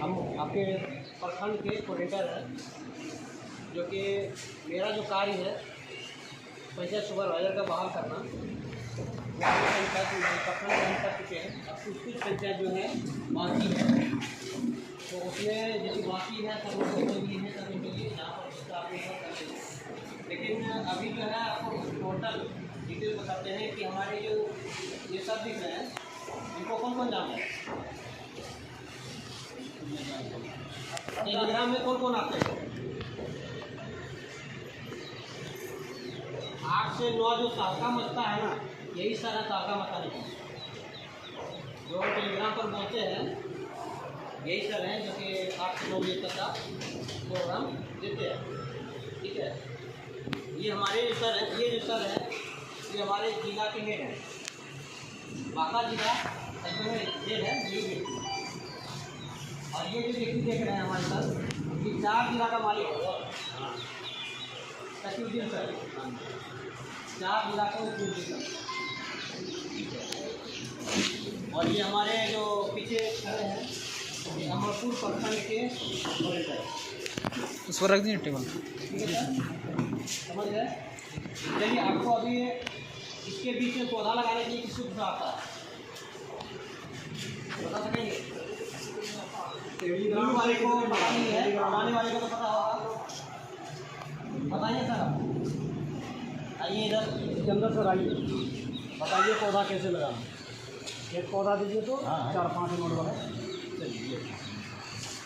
हम आपके प्रखंड के कोऑर्डिनेटर हैं, जो कि मेरा जो कार्य है पंचायत सुपरवाइजर का बहाल करना, प्रखंड में कर चुके हैं। अब कुछ पंचायत जो है बाकी है, तो उसमें यदि बाकी है तब वो भी है तब उनके लिए यहाँ पर आप कर देंगे। लेकिन अभी जो है आपको टोटल डिटेल बताते हैं कि हमारे जो ये सब दिख रहे हैं इनको कौन कौन जाना है। टेलीग्राम में कौन कौन आते हैं? 8 से 9 जो ताका मत्ता है ना, यही सारा ताका मत्ता नहीं जो टेलीग्राम पर बोलते हैं, यही सर हैं जो कि 8 से 9 बजे तक का प्रोग्राम देते हैं। ठीक है, ये हमारे जो सर हैं, ये जो सर है ये हमारे जिला के हेड हैं, बांका जिला हेड है ये। और ये जो व्यक्ति देख रहे हैं हमारे साथ, ये 4 जिला का मालिक है सचिवुद्दीन सर, 4 जिला का उपयुक्त सर। और ये हमारे जो पीछे खड़े हैं ये अमरपुर प्रखंड के ऑपरेटर, उस पर रख दीजिए टेबल। ठीक है सर, समझ गए। चलिए आपको अभी इसके बीच में पौधा लगाने के लिए किस सुविधा आता है बता सकेंगे? टेलीग्राम वाले को पता नहीं है, बनाने वाले को तो पता होगा, बताइए सर। आइए इधर इसके अंदर सर, आइए बताइए पौधा कैसे लगाना। एक पौधा दीजिए तो 4-5 नोट वाला। चलिए,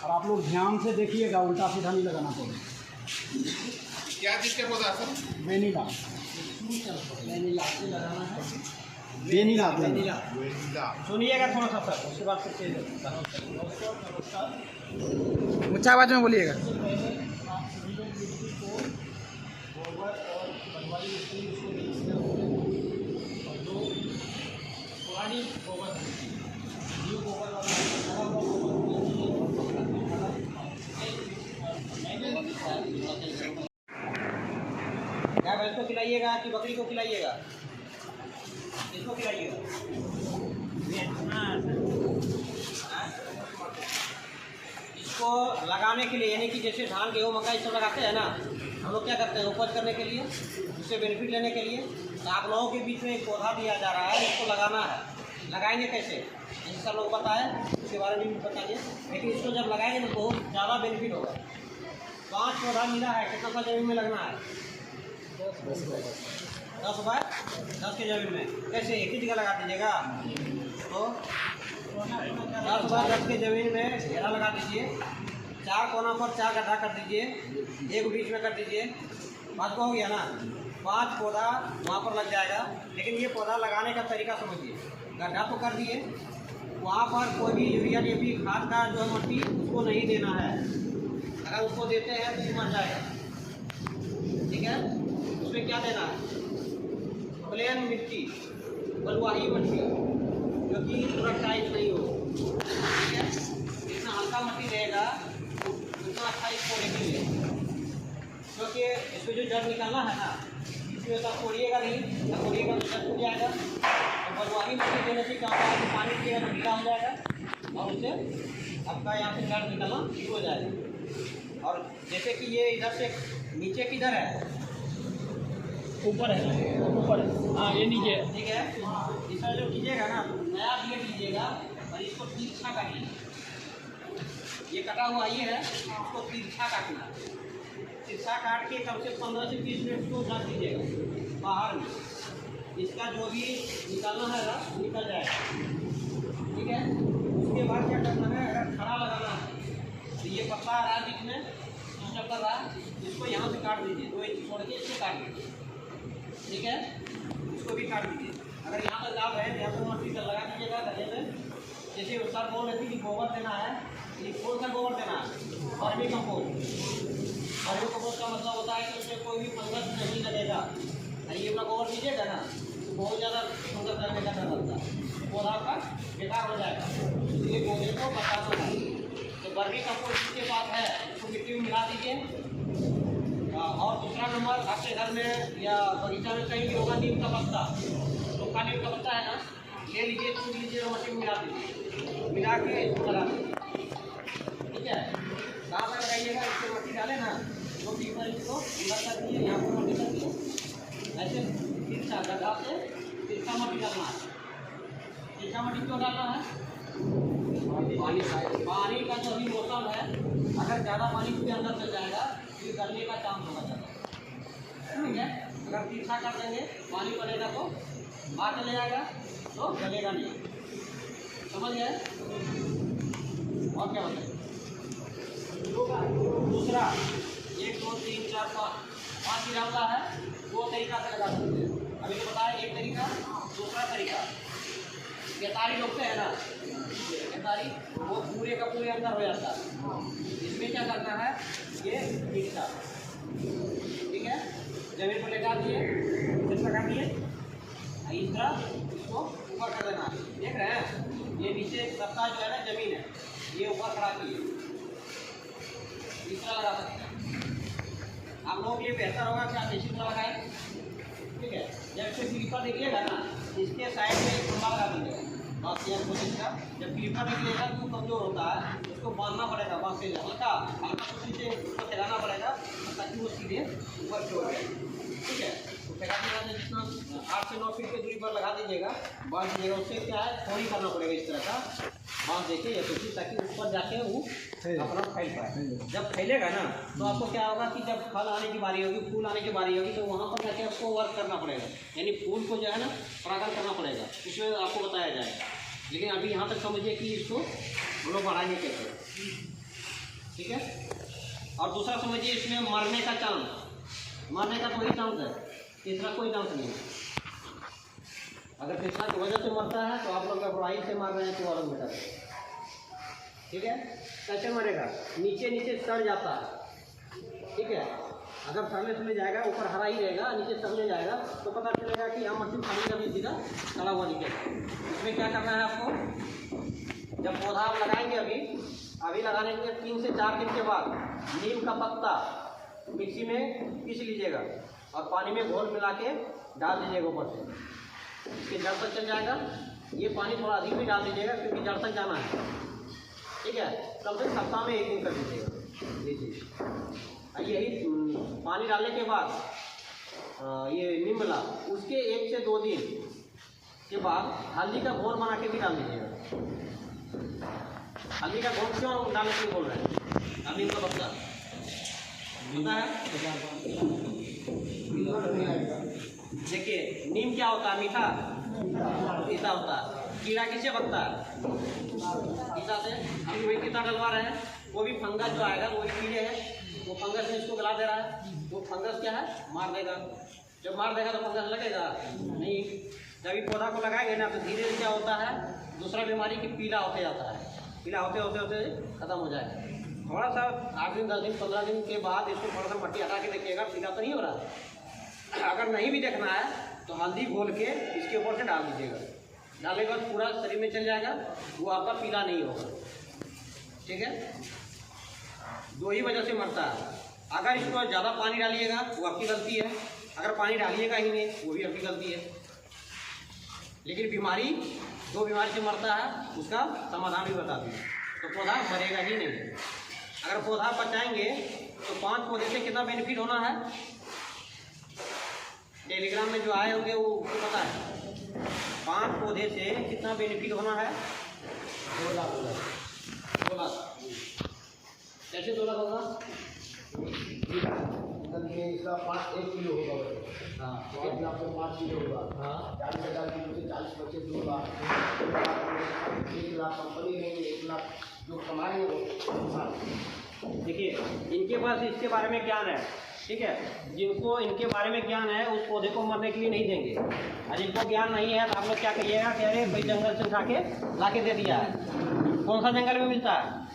और आप लोग ध्यान से देखिएगा, उल्टा सीधा नहीं लगाना पड़ेगा। क्या चीज़ का पौधा सर? वेनिला, वेनिला से लगाना है। वेनिला, वेनिला सुनिएगा थोड़ा सा सर, उसके बाद फिर ऊँचा आवाज में बोलिएगा। सबसे पहले आप सभी लोग मिट्टी को गोबर और बनवाली मिट्टी इसको मिक्स कर देंगे, और जो पुरानी गोबर न्यू गोबर वाला क्या भैंस को खिलाइएगा कि बकरी को खिलाइएगा? किसको खिलाइएगा? इसको लगाने के लिए, यानी कि जैसे धान गेहूँ मकई सब लगाते हैं ना, हम लोग क्या करते हैं उपज करने के लिए, उससे बेनिफिट लेने के लिए, तो आप लोगों के बीच में एक पौधा दिया जा रहा है, इसको लगाना है। लगाएंगे कैसे, जैसे सब लोग बताएं उसके बारे में भी बताइए। लेकिन इसको जब लगाएंगे तो बहुत ज़्यादा बेनिफिट होगा। 5 पौधा मिला है, कितना सा जमीन में लगना है? 10 बाय 10 के जमीन में। कैसे, एक ही जगह लगा दीजिएगा तो 10 बाय 10 के जमीन में घेरा लगा दीजिए, 4 कोना पर 4 गड्ढा कर दीजिए, एक बीच में कर दीजिए। 5 को हो गया ना, 5 पौधा वहाँ पर लग जाएगा। लेकिन ये पौधा लगाने का तरीका समझिए, गड्ढा तो कर दिए, वहाँ पर कोई भी यूरिया डीएपी खाद का जो है मट्टी उसको नहीं देना है। अगर उसको देते हैं तो मर जाएगा। ठीक है, उसमें क्या देना है? प्लेन मिट्टी, बलुआही मिट्टी, जो कि पूरा टाइट नहीं हो। ठीक है, जितना हल्का मिट्टी रहेगा उतना अच्छा इसको लेके, क्योंकि इसमें जो जड़ निकालना है ना, इसमें तो कोड़िएगा नहीं, ना कोड़िएगा तो जड़ टूट जाएगा। तो बलुआही मिट्टी देने से क्या होगा, पानी पिएगा तो ढीला हो जाएगा और उससे आपका यहाँ से जड़ निकलना शुरू हो जाएगा। और जैसे कि ये इधर से नीचे किधर है, ऊपर है, ऊपर है, हाँ ये नीचे। ठीक है, इसका जो कीजिएगा ना, नया ब्लेड लीजिएगा और इसको तिरछा काटिए। ये कटा हुआ ये है, इसको तिरछा काटना। तिरछा काट के कम से 15 से 20 मिनट को रख दीजिएगा बाहर में। इसका जो भी निकालना है ना निकल जाएगा। ठीक है, उसके बाद क्या करना है, अगर खड़ा लगाना है तो ये पत्ता आ रहा है बीच में, कर रहा है, इसको यहाँ से काट दीजिए, 2 इंच छोड़ के इसको काट दीजिए। ठीक है, इसको भी काट दीजिए। अगर यहाँ पर लाभ है तो यहाँ पर मट्टी का लगा दीजिएगा गले में। जैसे सर बोल रहे थे कि गोबर देना है, ये कौन सा गोबर देना है? Vermi compost. वर्मी कंपोस्ट का मतलब होता है कि उसमें कोई भी फंगस नहीं लगेगा। ये अपना गोबर दीजिएगा ना तो बहुत ज़्यादा फंगस लगने का डर लगता है, पौधा का बेकार हो जाएगा, इसलिए पौधे को बचाना है। तो वर्मी कंपोस्ट के पास है, उसको मिट्टी में मिला दीजिए। और दूसरा नंबर, आपके घर में या बगीचा में कहीं भी होगा नीम का पत्ता, सूखा नीम का पत्ता है ना, ले लीजिए, छूट लीजिए और मट्टी में मिला दीजिए, मिला के इसको लगा दीजिए। क्यों डालना है? पानी का जो अभी मौसम है, अगर ज़्यादा पानी उसके अंदर चल जाएगा तो गलने का चांस होगा ज़्यादा। ठीक है, अगर तीखा कर देंगे पानी पड़ेगा तो बाहर चले जाएगा तो गलेगा नहीं। समझ गए? और क्या बताइए? दूसरा 1 2 3 4 5 गिरावता है, 2 तरीका से लगा सकते हैं। अभी तो बताया एक तरीका, दूसरा तरीका केतारी रोकते हैं ना, केतारी वो पूरे का पूरे अंदर हो जाता है। इसमें क्या करना है, ये तीसरा, ठीक है, जमीन पर लगा दिए, फिर लगा दिए, इस तरह इसको ऊपर कर देना। देख रहे हैं, ये नीचे सत्ता जो है ना जमीन है, ये ऊपर खड़ा किए, इस तरह लगा सकते हैं। आप लोगों के लिए बेहतर होगा कि आप इसी तरह लगाएं। ठीक है, जब इसको क्लीपर निकलेगा ना, इसके साइड में एक खंभा लगा दीजिएगा बाँस या कोशिश का। जब क्लीपर निकलेगा तो कमजोर होता है, उसको बांधना पड़ेगा बाँस से, हल्का हल्का कोशिश से उसको फैलाना पड़ेगा ताकि वो सीधे ऊपर छोड़ जाए। ठीक है, तो फैलाने के बाद जितना 8 से 9 फीट की दूरी पर लगा दीजिएगा, बांध दीजिएगा। उससे क्या है, थोड़ी करना पड़ेगा इस तरह का बांध देखिए या कोशिश, ताकि ऊपर जाके वो अपना फैल पाए। जब फैलेगा ना तो आपको क्या होगा कि जब फल आने की बारी होगी, फूल आने की बारी होगी, तो वहाँ पर जाके आपको वर्क करना पड़ेगा, यानी फूल को जो है ना परागण करना पड़ेगा, उसमें आपको बताया जाएगा। लेकिन अभी यहाँ तक समझिए कि इसको हम लोग बढ़ाएंगे कैसे। ठीक है, और दूसरा समझिए इसमें मरने का चांस, मरने का कोई चांस है, तीसरा कोई चांस नहीं है। अगर तीसरा की वजह से मरता है तो आप लोग लापरवाही से मार रहे हैं तो अलग बेटा। ठीक है, कैसे मरेगा, नीचे नीचे सड़ जाता है। ठीक है, अगर सड़ने चले जाएगा, ऊपर हरा ही रहेगा, नीचे सड़ने जाएगा तो पता चलेगा कि यहाँ मछली पानी का भी सीधा सड़ा हुआ निकलेगा। इसमें क्या करना है आपको, जब पौधा आप लगाएंगे अभी लगाने के 3 से 4 दिन के बाद नीम का पत्ता मिक्सी में पीस लीजिएगा और पानी में घोल मिला के डाल दीजिएगा ऊपर से, इसके जड़ तक चल जाएगा। ये पानी थोड़ा अधिक भी डाल दीजिएगा क्योंकि जड़ तक जाना है। ठीक है, कम से कम सप्ताह में 1 दिन कर दीजिएगा ये चीज़। यही पानी डालने के बाद ये नीम मिला, उसके 1 से 2 दिन के बाद हल्दी का घोल बना के भी डाल दीजिएगा। हल्दी का घोल क्यों डालने के लिए बोल रहे हैं, हल्दी का पत्ता पता है। देखिए नीम क्या होता है, मीठा ईसा होता है। कीड़ा किससे बनता है, ईसा से। हम वही कीड़ा डलवा रहे हैं, वो भी फंगस जो आएगा वो कीड़े हैं, वो फंगस में इसको गला दे रहा है। वो फंगस क्या है, मार देगा। जब मार देगा तो फंगस लगेगा नहीं। जब ये पौधा को लगाएंगे ना तो धीरे धीरे क्या होता है, दूसरा बीमारी की पीला होते जाता है, पीला होते होते होते खत्म हो जाएगा। थोड़ा सा 8 दिन 10 दिन 15 दिन के बाद इसको थोड़ा सा मट्टी हटा के देखिएगा, पीला तो नहीं हो रहा। अगर नहीं भी देखना है तो हल्दी घोल के इसके ऊपर से डाल दीजिएगा, डालने के बाद पूरा शरीर में चल जाएगा, वो आपका पीला नहीं होगा। ठीक है, 2 ही वजह से मरता है। अगर इसको ज़्यादा पानी डालिएगा वो आपकी गलती है, अगर पानी डालिएगा ही नहीं वो भी आपकी गलती है। लेकिन बीमारी 2 बीमारी से मरता है, उसका समाधान भी बता दीजिए, तो पौधा मरेगा ही नहीं। अगर पौधा बचाएंगे तो 5 पौधे से कितना बेनिफिट होना है, टेलीग्राम में जो आए होंगे वो उसको पता है। 5 पौधे से कितना बेनिफिट होना है, 2 लाख होगा। 2 लाख कैसे 2 लाख होगा, इसका 1 किलो होगा। हाँ तो आज आपको 5 किलो होगा। हाँ 40,000 किलो से 40 बच्चे 2 लाख, 1 लाख कंपनी रहेंगे, 1 लाख जो कमाएंगे वो। देखिए इनके पास इसके बारे में ज्ञान है। ठीक है, जिनको इनके बारे में ज्ञान है उस पौधे को मरने के लिए नहीं देंगे, और जिनको ज्ञान नहीं है तो आप लोग क्या कहिएगा कि अरे भाई जंगल से उठा के ला के दे दिया है। कौन सा जंगल में मिलता है,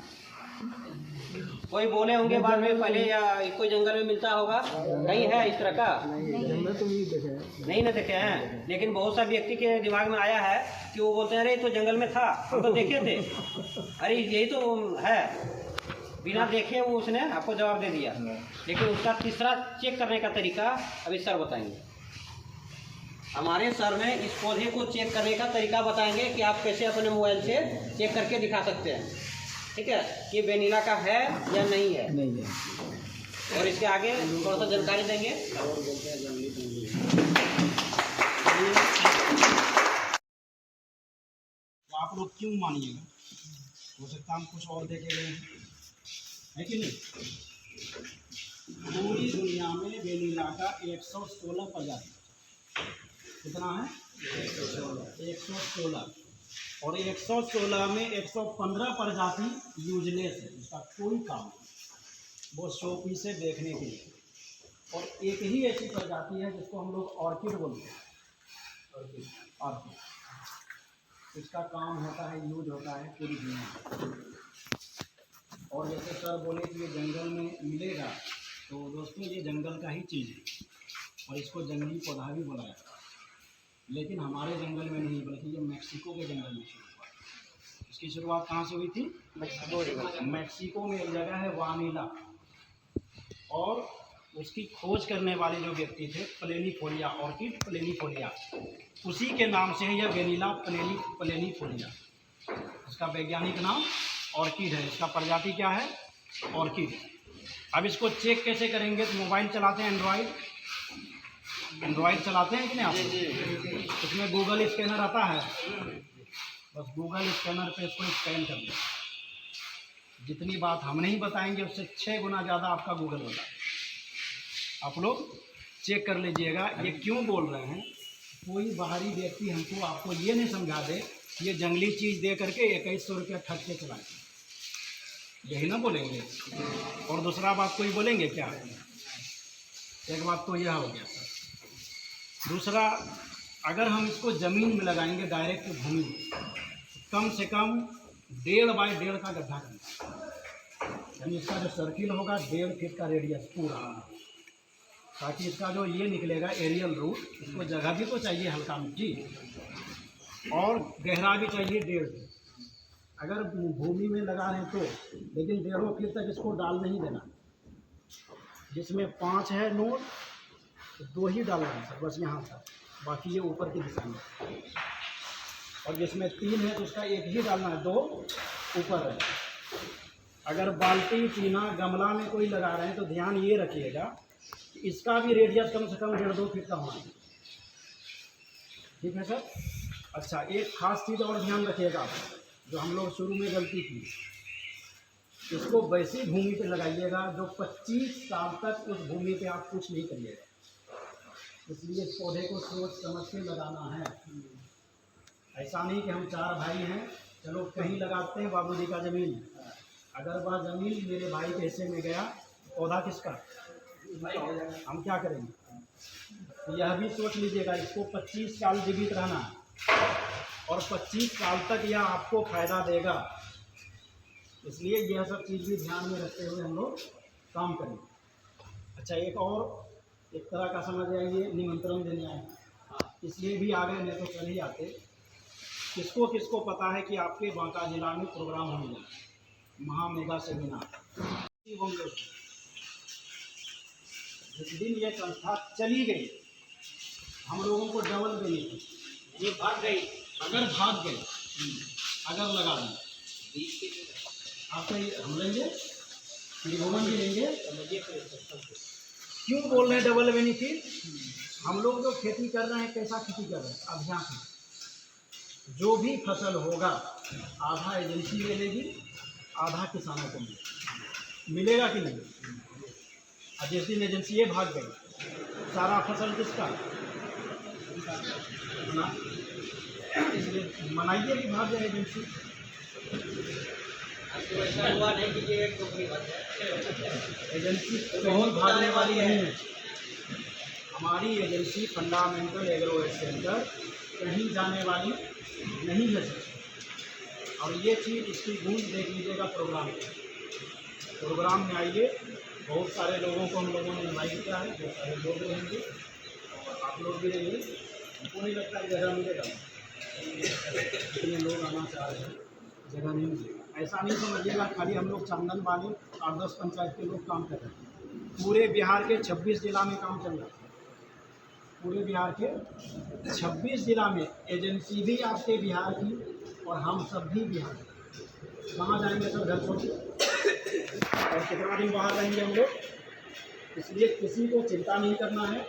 कोई बोले होंगे बाद में, पहले या कोई जंगल में मिलता होगा, नहीं है इस तरह का, जंगल तो नहीं ना देखे हैं। लेकिन बहुत सा व्यक्ति के दिमाग में आया है कि वो बोलते हैं अरे तो जंगल में था, हम तो देखे थे, अरे यही तो है, बिना देखे वो उसने आपको जवाब दे दिया। लेकिन उसका तीसरा चेक करने का तरीका अभी सर बताएंगे। हमारे सर में इस पौधे को चेक करने का तरीका बताएंगे कि आप कैसे अपने मोबाइल से चेक करके दिखा सकते हैं। ठीक है, कि वेनिला का है या नहीं है, और इसके आगे थोड़ा सा जानकारी देंगे। आप आप लोग क्यों मानिएगा, हो सकता हम कुछ और देखे गए है कि नहीं। पूरी दुनिया में वेनिला का 116 प्रजाति, कितना है 116, और 116 में 115 प्रजाति यूजलेस है, इसका कोई काम नहीं, वो शोपीस से देखने के लिए। और एक ही ऐसी प्रजाति है जिसको हम लोग ऑर्किड बोलते हैं, ऑर्किड, इसका काम होता है, यूज होता है पूरी दुनिया में। और जैसे सर बोले कि ये जंगल में मिलेगा, तो दोस्तों ये जंगल का ही चीज़ है और इसको जंगली पौधा भी बोला जाता है, लेकिन हमारे जंगल में नहीं बल्कि ये मैक्सिको के जंगल में शुरू हुआ। इसकी शुरुआत कहाँ से हुई थी? मैक्सिको में एक जगह है वानिला, और उसकी खोज करने वाले जो व्यक्ति थे प्लेनीफोलिया, ऑर्किड प्लेनीफोलिया, उसी के नाम से है यह वेनिला प्लेनीफोलिया। इसका वैज्ञानिक नाम ऑर्किड है, इसका प्रजाति क्या है? ऑर्किड। अब इसको चेक कैसे करेंगे? तो मोबाइल चलाते हैं, एंड्रॉयड चलाते हैं कि नहीं आप? उसमें गूगल स्कैनर आता है, बस गूगल स्कैनर पे इसको स्कैन कर लें। जितनी बात हम नहीं बताएंगे उससे 6 गुना ज़्यादा आपका गूगल बताए। आप लोग चेक कर लीजिएगा। ये क्यों बोल रहे हैं? कोई बाहरी व्यक्ति हमको आपको ये नहीं समझा दे ये जंगली चीज़ दे करके 2100 रुपया ठग के चलाए, यही ना बोलेंगे। और दूसरा बात कोई बोलेंगे क्या? एक बात तो यह हो गया सर। दूसरा, अगर हम इसको ज़मीन में लगाएंगे डायरेक्ट भूमि में, कम से कम 1.5 बाई 1.5 का गड्ढा करना, यानी इसका जो सर्किल होगा 1.5 फीट का रेडियस पूरा, ताकि इसका जो ये निकलेगा एरियल रूट, इसको जगह भी तो चाहिए हल्का मिट्टी, और गहरा भी चाहिए 1.5 फीट। अगर भूमि में लगा रहे हैं तो, लेकिन 1.5 फीट तक इसको डाल नहीं देना। जिसमें 5 है नोड तो 2 ही डालना है सर, बस यहाँ तक, बाकी ये ऊपर की दिशा में। और जिसमें 3 है तो उसका 1 ही डालना है, 2 ऊपर है। अगर बाल्टी, टीना, गमला में कोई लगा रहे हैं तो ध्यान ये रखिएगा कि इसका भी रेडियस कम से कम 1.5-2 फीट का होना चाहिए। ठीक है सर। अच्छा, एक खास चीज़ और ध्यान रखिएगा, जो हम लोग शुरू में गलती की, इसको वैसी भूमि पे लगाइएगा जो 25 साल तक उस भूमि पे आप कुछ नहीं करिएगा। इसलिए इस पौधे को सोच समझ के लगाना है। ऐसा नहीं कि हम 4 भाई हैं, चलो कहीं लगाते हैं, बाबूजी का ज़मीन है, अगर वह ज़मीन मेरे भाई के हिस्से में गया, पौधा किसका? हम क्या करेंगे? तो यह भी सोच लीजिएगा, इसको 25 साल जीवित रहना है और 25 साल तक यह आपको फ़ायदा देगा। इसलिए यह सब चीज़ भी ध्यान में रखते हुए हम लोग काम करेंगे। अच्छा, एक और एक तरह का समझ आइए, निमंत्रण देने आए, इसलिए भी आ गए, नहीं तो कल ही आते। किसको किसको पता है कि आपके बांका जिला में प्रोग्राम होने वाला है, महामेगा सेमिनार। जिस दिन ये संस्था चली गई, हम लोगों को डबल देनी थी, ये भाग गई। अगर भाग गए, अगर लगा दें, आपको हम लेंगे, त्रिभुवन भी लेंगे। क्यों बोल रहे हैं डबल बेनिफिट? हम लोग जो खेती कर रहे हैं, कैसा खेती कर रहे हैं? अभियान में जो भी फसल होगा आधा एजेंसी ले लेगी, आधा किसानों को मिलेगा कि नहीं? और जिस दिन एजेंसी ये भाग गई, सारा फसल किसका? इसलिए मनाइए कि भाग जाए एजेंसी। ऐसा हुआ नहीं कि ये एक टोकरी भर एजेंसी कहीं भागने वाली नहीं है। हमारी एजेंसी फंडामेंटल एग्रो सेंटर कहीं जाने वाली नहीं है सर। और ये चीज़, इसकी गूंज देख लीजिएगा प्रोग्राम में आइए। बहुत सारे लोगों को हम लोगों ने इन्वाइट किया है, बहुत सारे लोग रहेंगे और आप लोग भी रहिए। हमको नहीं लगता है जगह मिलेगा, इतने लोग आना चाह रहे हैं, जगह नहीं मिलेगा। ऐसा नहीं समझिएगा खाली हम लोग चंदन वाले 8-10 पंचायत के लोग काम कर रहे हैं। पूरे बिहार के 26 जिला में काम चल रहा है। पूरे बिहार के 26 जिला में एजेंसी भी आपके बिहार की और हम सब भी बिहार के। कहाँ जाएंगे सर घर छोड़ के? और कितना दिन बाहर रहेंगे हम लोग? इसलिए किसी को चिंता नहीं करना है।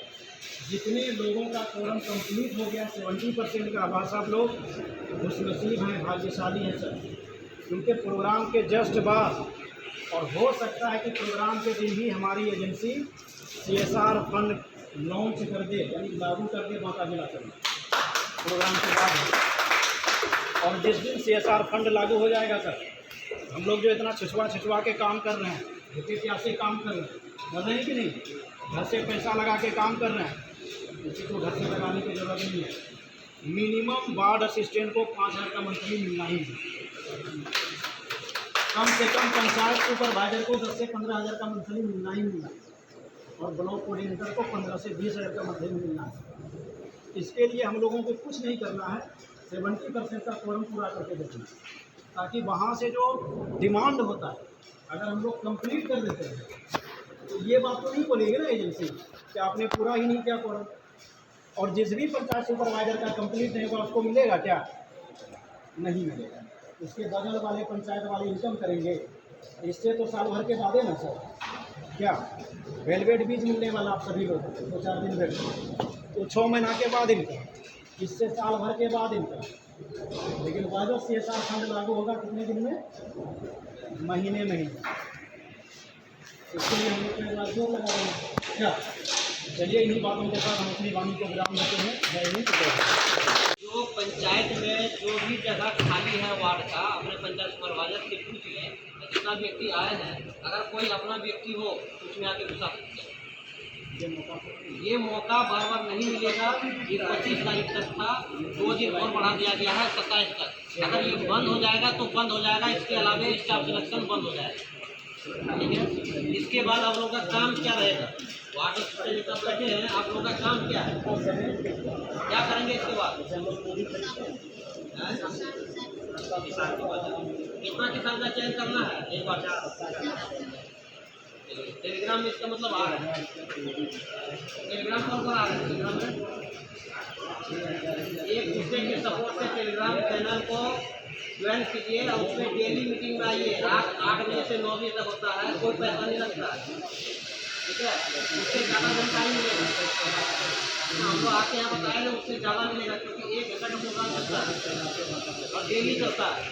जितने लोगों का कोरम कंप्लीट हो गया 70% का, भाई साहब लोग खुशनसीब हैं, भाग्यशाली हैं सर। उनके प्रोग्राम के जस्ट बाद, और हो सकता है कि प्रोग्राम के दिन ही हमारी एजेंसी CSR फंड लॉन्च कर दे, यानी लागू कर दे बांका जिला के प्रोग्राम के बाद। और जिस दिन CSR फंड लागू हो जाएगा सर, हम लोग जो इतना छिछवा के काम कर रहे हैं, भूखे प्यासे काम कर रहे हैं, मजा है कि नहीं, घर से पैसा लगा के काम कर रहे हैं, किसी को घर से लगाने की ज़रूरत नहीं है। मिनिमम वार्ड असिस्टेंट को 5,000 का मंथली मिलना ही है। कम से कम पंचायत सुपरवाइजर को 10 से 15,000 का मंथली मिलना ही मिलना है, और ब्लॉक कोऑर्डिनेटर को 15 से 20,000 का मंथली मिलना है। इसके लिए हम लोगों को कुछ नहीं करना है, 70% का फॉर्म पूरा करके देखना, ताकि वहाँ से जो डिमांड होता है अगर हम लोग कंप्लीट कर देते हैं तो ये बात तो नहीं बोलेगी ना एजेंसी कि आपने पूरा ही नहीं किया फॉर्म। और जिस भी पंचायत सुपरवाइजर का कंप्लीट नहीं होगा उसको मिलेगा क्या? नहीं मिलेगा। उसके बगल वाले पंचायत वाले इनकम करेंगे, इससे तो साल भर के बाद है ना सर, क्या वेलवेट बीज मिलने वाला आप सभी लोग 2-4 दिन वेट, तो 6 महीना के बाद इनकम, इससे साल भर के बाद इनकम। लेकिन वाजब CSR फंड लागू होगा कितने दिन में? महीने। इसके लिए हम लोग एक जोर लगा रहे हैं क्या? चलिए इन्हीं बातों के साथ हम अपनी वाणी को विराम देते हैं। जय हिंद। जो पंचायत में जो भी जगह खाली है वार्ड का, अपने पंचायत सुपरवाइजर से पूछ लें, जितना व्यक्ति आए हैं, अगर कोई अपना व्यक्ति हो तो उसमें आके घुसा सकते हैं। ये मौका बार बार नहीं मिलेगा। ये 25 तारीख तक था, 2 दिन और बढ़ा दिया गया है 27 तक। अगर ये बंद हो जाएगा तो बंद हो जाएगा, इसके अलावा स्टाफ सिलेक्शन बंद हो जाएगा, ठीक है। इसके बाद आप लोगों का काम क्या रहेगा? वार्ड असिस्टेंट जब बैठे हैं, आप लोगों का काम क्या है, क्या करेंगे इसके बाद? कितना किसान का चयन करना है? एक बार टेलीग्राम में इसका मतलब आ रहा है। टेलीग्राम पर आ रहा है। टेलीग्राम में एक दूसरे के सपोर्ट से टेलीग्राम चैनल को ज्वाइन कीजिए और उसमें डेली मीटिंग में आइए। रात 8 बजे से 9 बजे तक होता है, कोई पैसा नहीं लगता है, ठीक है। उससे ज़्यादा जानकारी मिलेगा, हम लोग आके यहाँ बताएंगे, उससे ज़्यादा मिलेगा, क्योंकि 1 घंटा का प्रोग्राम चलता है और डेली चलता है।